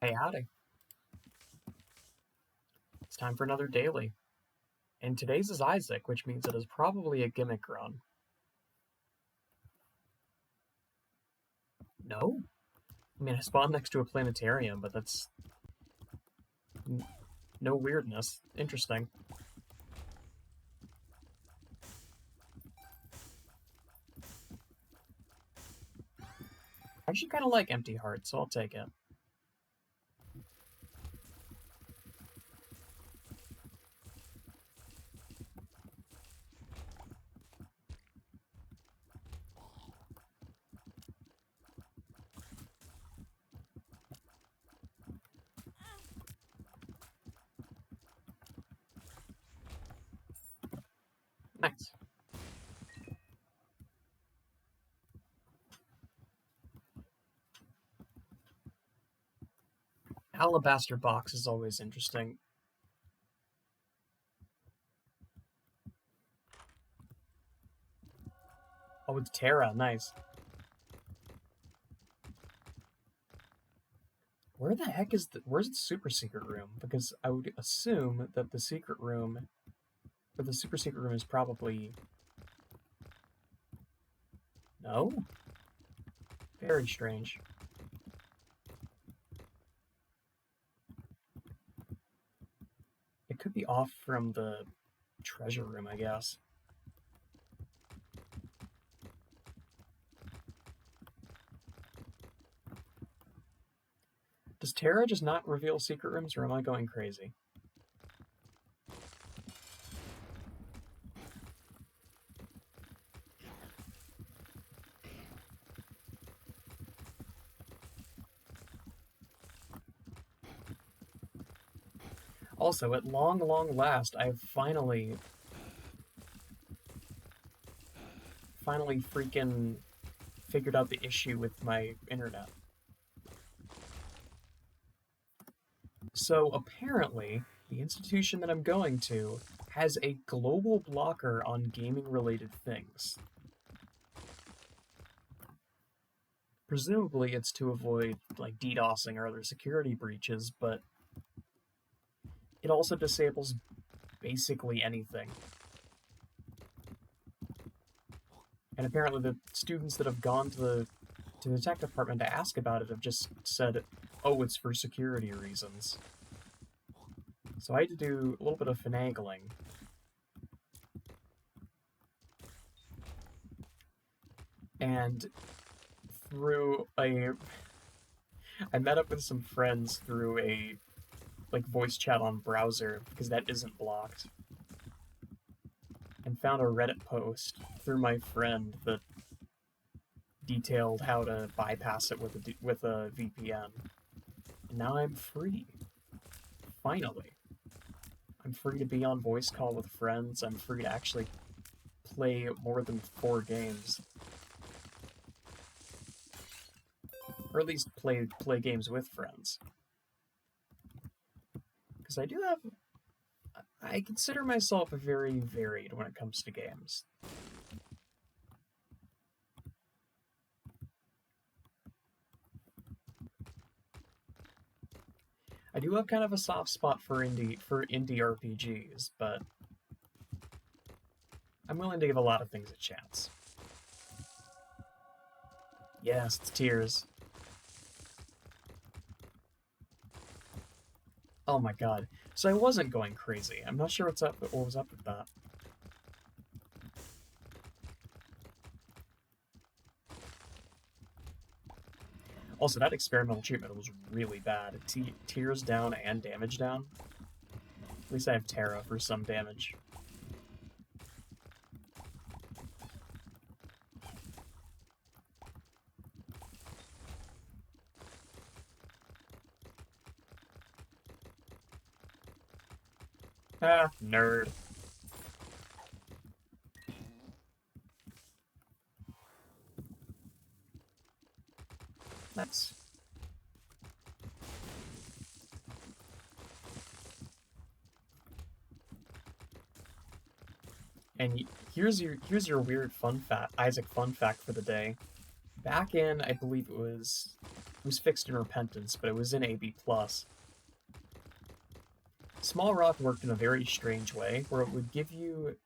Hey, howdy. It's time for another daily. And today's is Isaac, which means it is probably a gimmick run. No? I mean, I spawned next to a planetarium, but that's no weirdness. Interesting. I actually kind of like Empty Heart, so I'll take it. Nice. Alabaster Box is always interesting. Oh, it's Terra. Nice. Where's the super secret room? Because I would assume that the secret room, or the super secret room is probably... No? Very strange. It could be off from the treasure room, I guess. Does Terra just not reveal secret rooms, or am I going crazy? Also, at long, long last, I've finally freaking figured out the issue with my internet. So apparently, the institution that I'm going to has a global blocker on gaming related things. Presumably it's to avoid like DDoSing or other security breaches, but it also disables basically anything. And apparently the students that have gone to the tech department to ask about it have just said, oh, it's for security reasons. So I had to do a little bit of finagling. And through a... I met up with some friends through a like voice chat on browser, because that isn't blocked. And found a Reddit post through my friend that detailed how to bypass it with a VPN. And now I'm free. Finally. I'm free to be on voice call with friends. I'm free to actually play more than 4 games. Or at least play games with friends. Because I consider myself very varied when it comes to games. I do have kind of a soft spot for indie RPGs, but I'm willing to give a lot of things a chance. Yes, it's Tears. Oh my god. So I wasn't going crazy. I'm not sure what was up with that. Also, that experimental treatment was really bad. Tears down and damage down. At least I have Terra for some damage. Ah, nerd. That's... And here's your weird fun fact, Isaac fun fact for the day. Back in, I believe it was was fixed in Repentance, but it was in AB+. Small Rock worked in a very strange way, where it would give you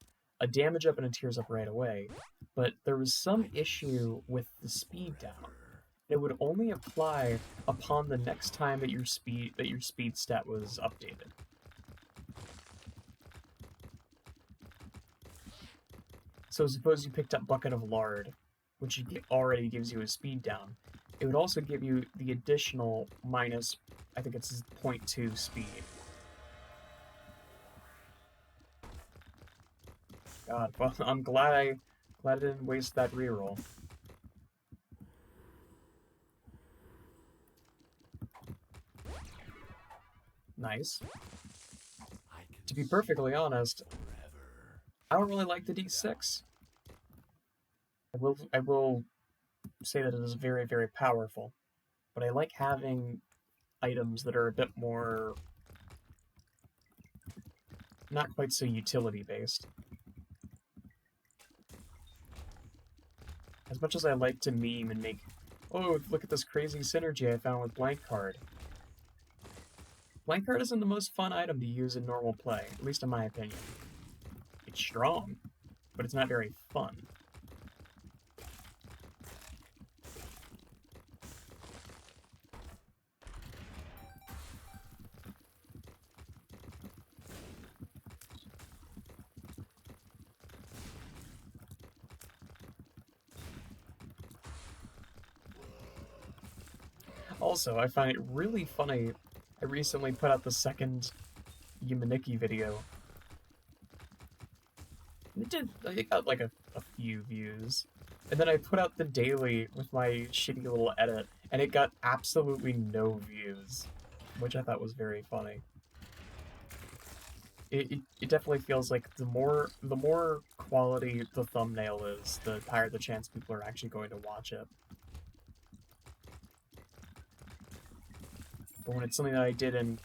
a damage up and a tears up right away, but there was some issue with the speed down. It would only apply upon the next time that your speed stat was updated. So suppose you picked up Bucket of Lard, which already gives you a speed down. It would also give you the additional minus, I think it's 0.2 speed. God, well, I'm glad I didn't waste that reroll. Nice. To be perfectly honest, I don't really like the D6. I will say that it is very, very powerful, but I like having items that are a bit more not quite so utility based. As much as I like to meme and make, oh, look at this crazy synergy I found with Blank Card. Blank Card isn't the most fun item to use in normal play, at least in my opinion. It's strong, but it's not very fun. Also, I find it really funny. I recently put out the second Yumaniki video. It got like a few views. And then I put out the daily with my shitty little edit, and it got absolutely no views, which I thought was very funny. It definitely feels like the more quality the thumbnail is, the higher the chance people are actually going to watch it. But when it's something that I did in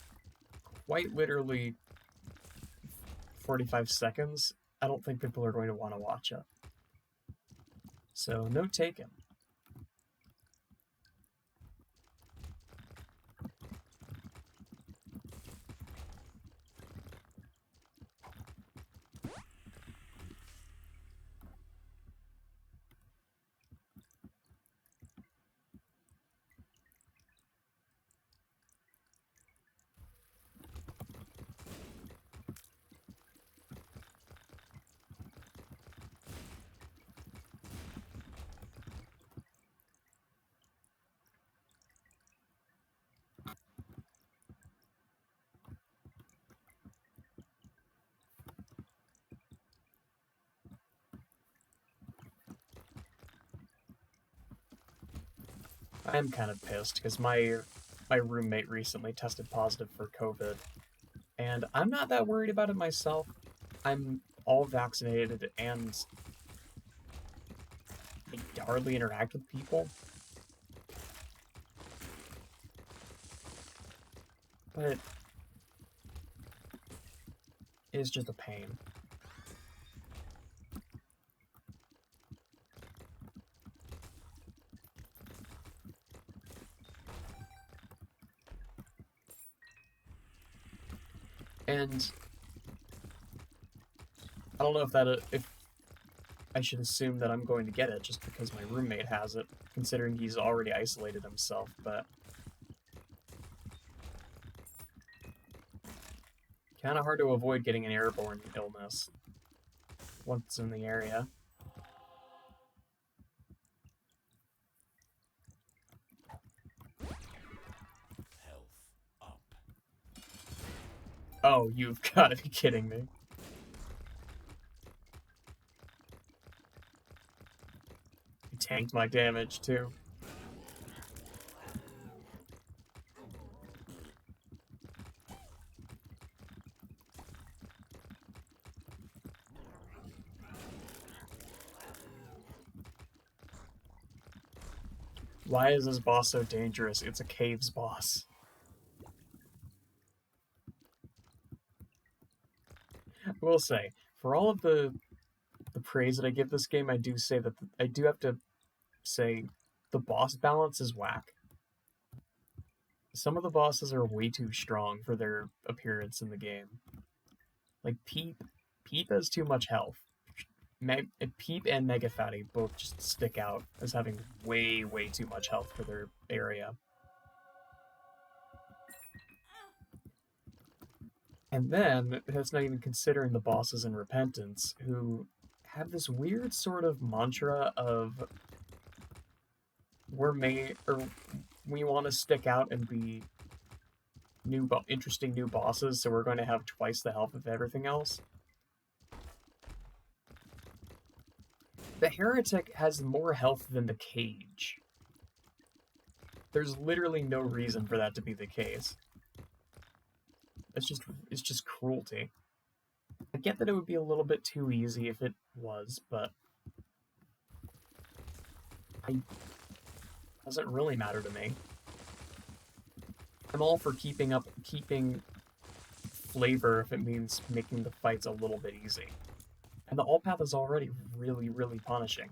quite literally 45 seconds, I don't think people are going to want to watch it. So, note taken. I am kind of pissed because my roommate recently tested positive for COVID, and I'm not that worried about it myself. I'm all vaccinated and I hardly interact with people. But it is just a pain. And I don't know if I should assume that I'm going to get it just because my roommate has it, considering he's already isolated himself, but kind of hard to avoid getting an airborne illness once in the area. Oh, you've got to be kidding me. You tanked my damage, too. Why is this boss so dangerous? It's a caves boss. I will say, for all of the praise that I give this game, I do say that I do have to say the boss balance is whack. Some of the bosses are way too strong for their appearance in the game. Like Peep. Peep has too much health. Peep and Mega Fatty both just stick out as having way, way too much health for their area. And then, that's not even considering the bosses in Repentance, who have this weird sort of mantra of we want to stick out and be interesting new bosses, so we're going to have twice the health of everything else. The Heretic has more health than the Cage. There's literally no reason for that to be the case. It's just cruelty. I get that it would be a little bit too easy if it was, but it doesn't really matter to me. I'm all for keeping flavor if it means making the fights a little bit easy. And the alt path is already really, really punishing.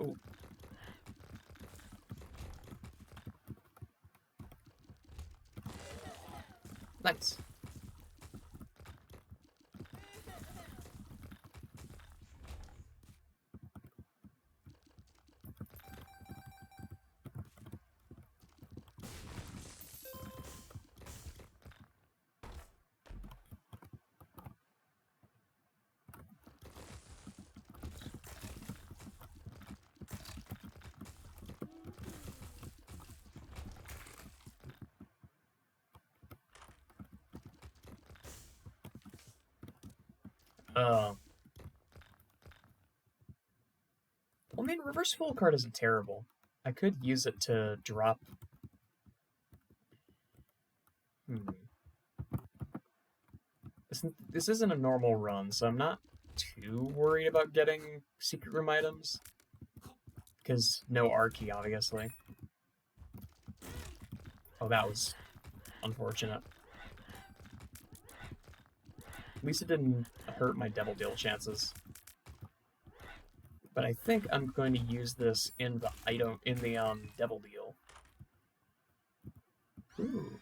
Oh. Nice. Well, I mean, reverse full card isn't terrible. I could use it to drop. This isn't a normal run, so I'm not too worried about getting secret room items. Because no R key, obviously. Oh, that was unfortunate. At least it didn't hurt my Devil Deal chances. But I think I'm going to use this in the Devil Deal. Ooh.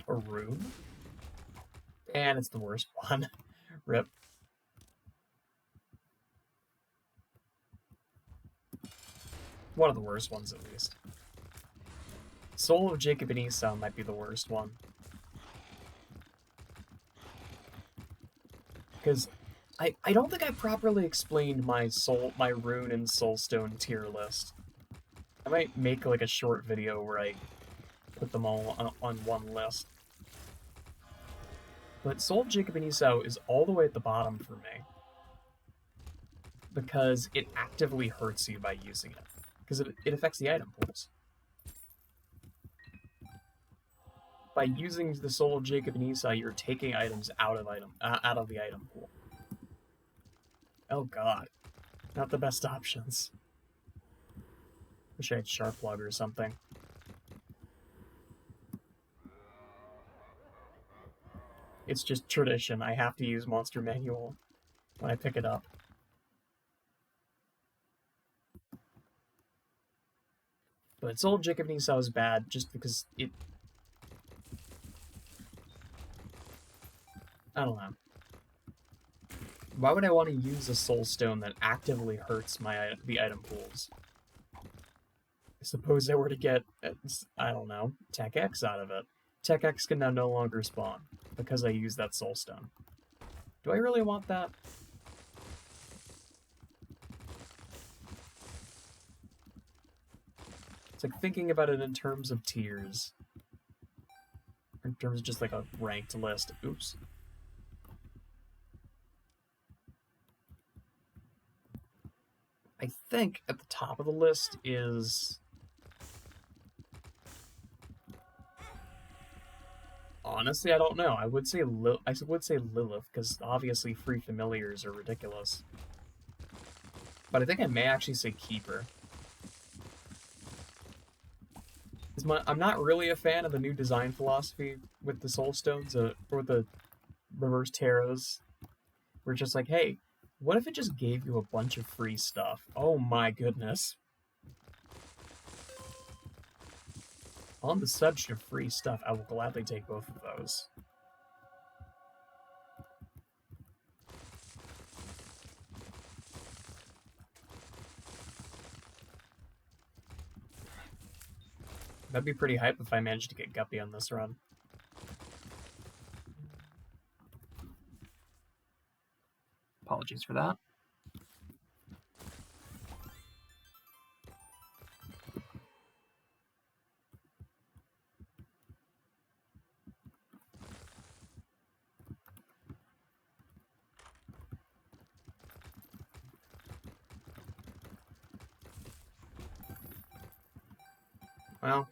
A rune? And it's the worst one. Rip. One of the worst ones, at least. Soul of Jacob and Esau might be the worst one. Because I don't think I properly explained my rune and soulstone tier list. I might make like a short video where I put them all on one list. But Soul of Jacob and Esau is all the way at the bottom for me. Because it actively hurts you by using it. Because it affects the item pools. By using the Soul of Jacob and Esau, you're taking items out of the item pool. Oh god. Not the best options. Wish I had Sharp Plug or something. It's just tradition. I have to use Monster Manual when I pick it up. But Soul of Jacob and Esau is bad just because it... I don't know. Why would I want to use a Soul Stone that actively hurts the item pools? Suppose I were to get, I don't know, Tech X out of it. Tech X can now no longer spawn because I used that Soul Stone. Do I really want that? It's like thinking about it in terms of tiers. in terms of just like a ranked list. Oops. I think at the top of the list is... Honestly, I don't know. I would say Lilith, because obviously free familiars are ridiculous. But I think I may actually say Keeper. I'm not really a fan of the new design philosophy with the Soul Stones, or the Reverse Taros. We're just like, hey, what if it just gave you a bunch of free stuff? Oh my goodness. On the subject of free stuff, I will gladly take both of those. That'd be pretty hype if I managed to get Guppy on this run. Apologies for that. Well,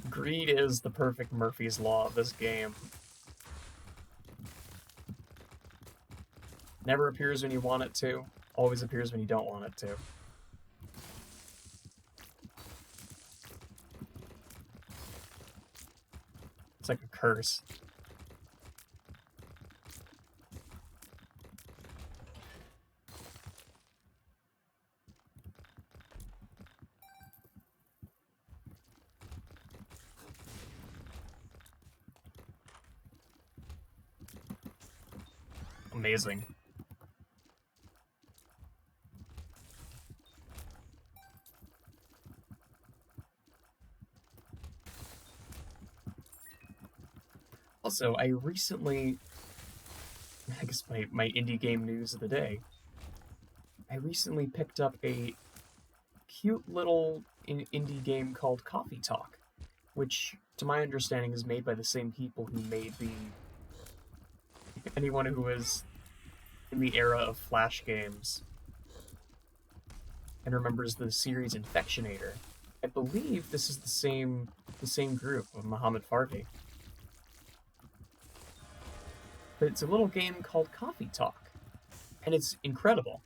greed is the perfect Murphy's Law of this game. Never appears when you want it to, always appears when you don't want it to. It's like a curse. Amazing. Also, I recently, I guess my indie game news of the day, I recently picked up a cute little indie game called Coffee Talk, which, to my understanding, is made by the same people who made the... Anyone who was in the era of Flash games and remembers the series Infectionator. I believe this is the same group of Mohammed Farvi. But it's a little game called Coffee Talk, and it's incredible.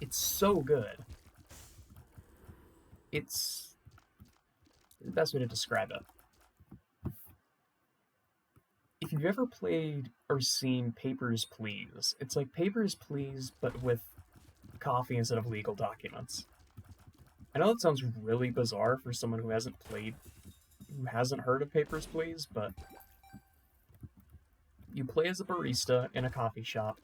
It's so good. It's the best way to describe it. If you've ever played or seen Papers, Please, it's like Papers, Please, but with coffee instead of legal documents. I know that sounds really bizarre for someone who hasn't heard of Papers, Please, but you play as a barista in a coffee shop,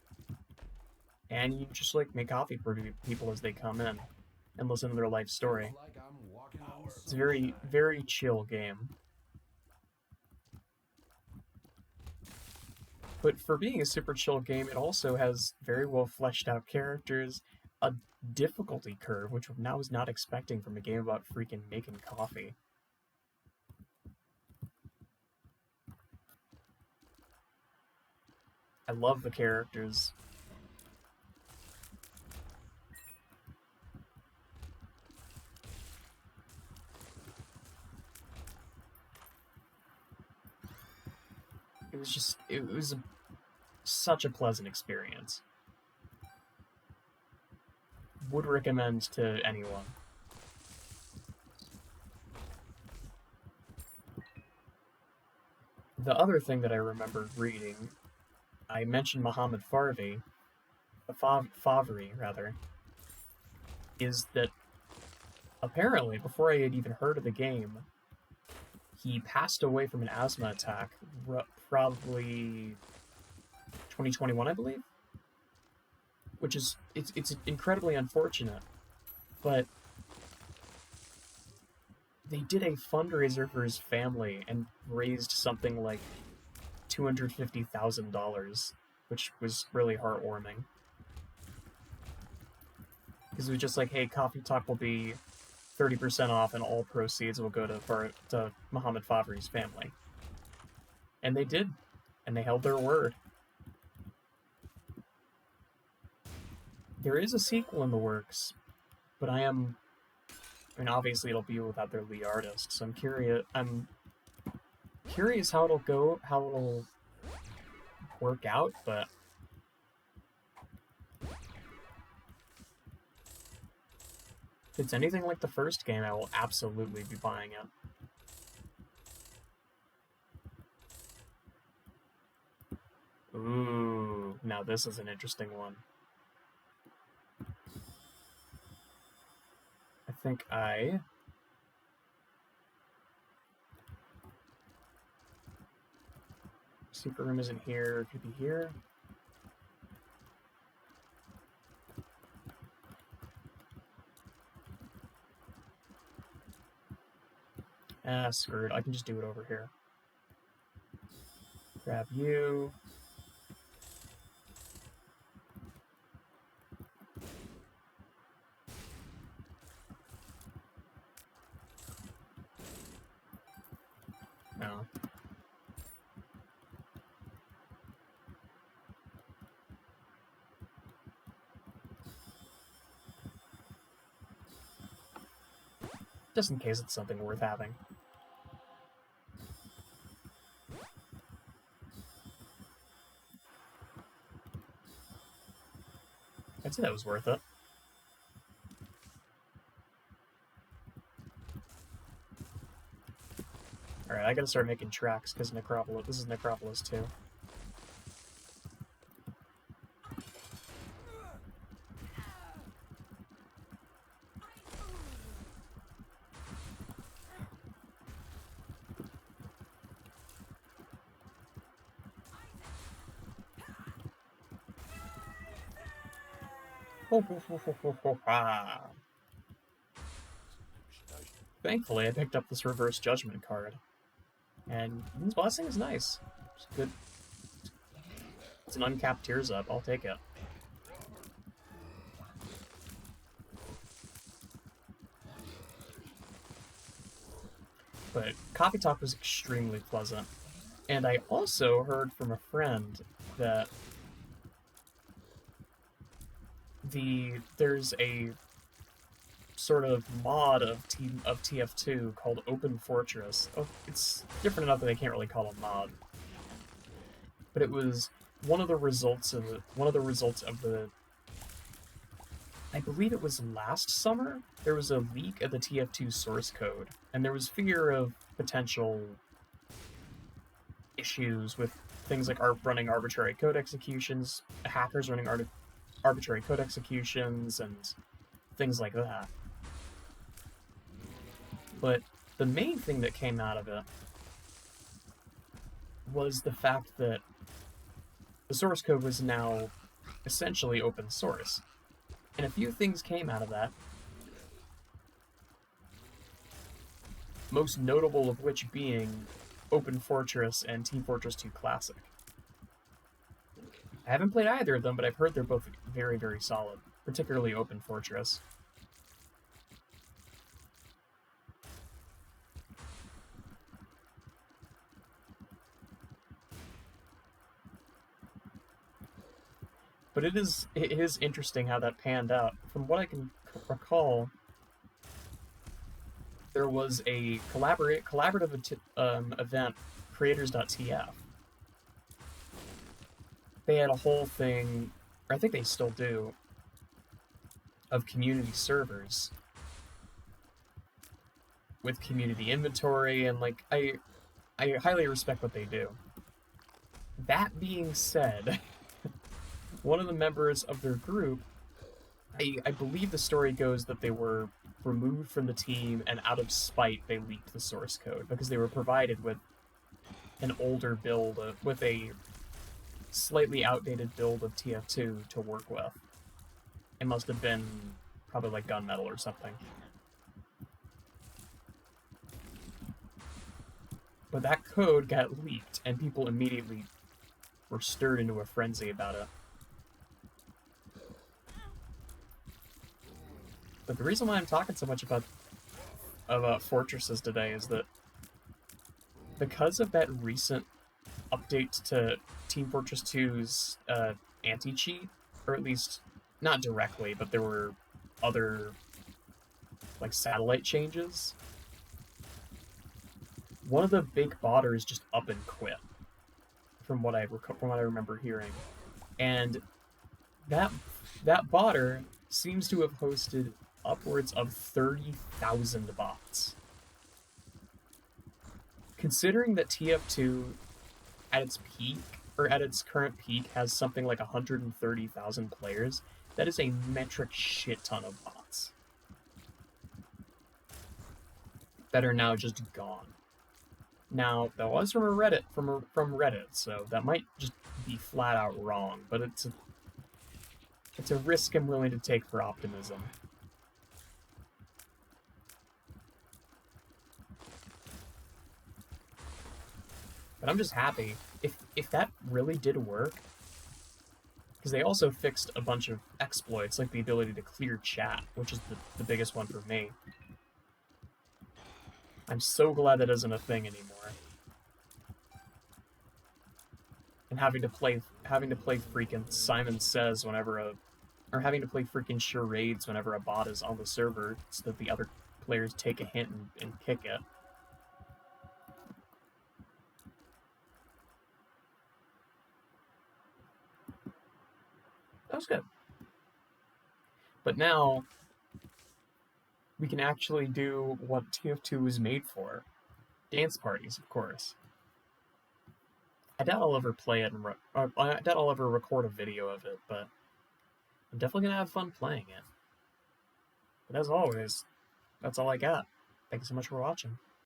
and you just like make coffee for people as they come in and listen to their life story. It's a very, very chill game. But for being a super chill game, it also has very well fleshed out characters, a difficulty curve, which I was not expecting from a game about freaking making coffee. I love the characters. It was such a pleasant experience. Would recommend to anyone. The other thing that I remember reading, I mentioned Mohammed Farvi, Favri rather, is that apparently, before I had even heard of the game, he passed away from an asthma attack, probably 2021, I believe. Which is, it's incredibly unfortunate, but they did a fundraiser for his family and raised something like $250,000, which was really heartwarming. Because it was just like, hey, Coffee Talk will be 30% off and all proceeds will go to Muhammad Favri's family. And they did. And they held their word. There is a sequel in the works, but I mean, obviously it'll be without their lead artist, so I'm curious how it'll go, how it'll work out, but if it's anything like the first game, I will absolutely be buying it. Ooh, now this is an interesting one. I think secret room isn't here, it could be here. Ah, screwed. I can just do it over here. Grab you. No. Just in case it's something worth having. I'd say that was worth it. Alright, I gotta start making tracks, because Necropolis, this is Necropolis too. Thankfully, I picked up this Reverse Judgment card. And Moon's Blessing is nice. It's good. It's an uncapped Tears Up. I'll take it. But Coffee Talk was extremely pleasant. And I also heard from a friend that there's a sort of mod of TF2 called Open Fortress. Oh, it's different enough that they can't really call it a mod. But it was one of the results of the I believe it was last summer, there was a leak of the TF2 source code, and there was fear of potential issues with things like running arbitrary code executions, hackers running arbitrary code executions, and things like that. But the main thing that came out of it was the fact that the source code was now essentially open source. And a few things came out of that, most notable of which being Open Fortress and Team Fortress 2 Classic. I haven't played either of them, but I've heard they're both very, very solid, particularly Open Fortress. But it is interesting how that panned out. From what I can recall, there was a collaborative event, creators.tf. They had a whole thing, or I think they still do, of community servers with community inventory, and like I highly respect what they do. That being said, one of the members of their group, I believe the story goes that they were removed from the team, and out of spite they leaked the source code because they were provided with an older build, with a slightly outdated build of TF2 to work with. It must have been probably like gunmetal or something. But that code got leaked, and people immediately were stirred into a frenzy about it. But the reason why I'm talking so much about fortresses today is that because of that recent update to Team Fortress 2's anti-cheat, or at least not directly, but there were other like satellite changes. One of the big botters just up and quit, from what I remember hearing, and that botter seems to have hosted upwards of 30,000 bots. Considering that TF2 at its peak, or at its current peak, has something like 130,000 players, that is a metric shit ton of bots that are now just gone. Now, that was from Reddit, so that might just be flat out wrong, but it's a risk I'm willing to take for optimism. But I'm just happy if that really did work, because they also fixed a bunch of exploits, like the ability to clear chat, which is the biggest one for me. I'm so glad that isn't a thing anymore. And having to play freaking Simon Says whenever or having to play freaking charades whenever a bot is on the server, so that the other players take a hint and kick it. That was good. But now we can actually do what TF2 was made for. Dance parties, of course. I doubt I'll ever play it, I doubt I'll ever record a video of it, but I'm definitely gonna have fun playing it. But as always, that's all I got. Thank you so much for watching.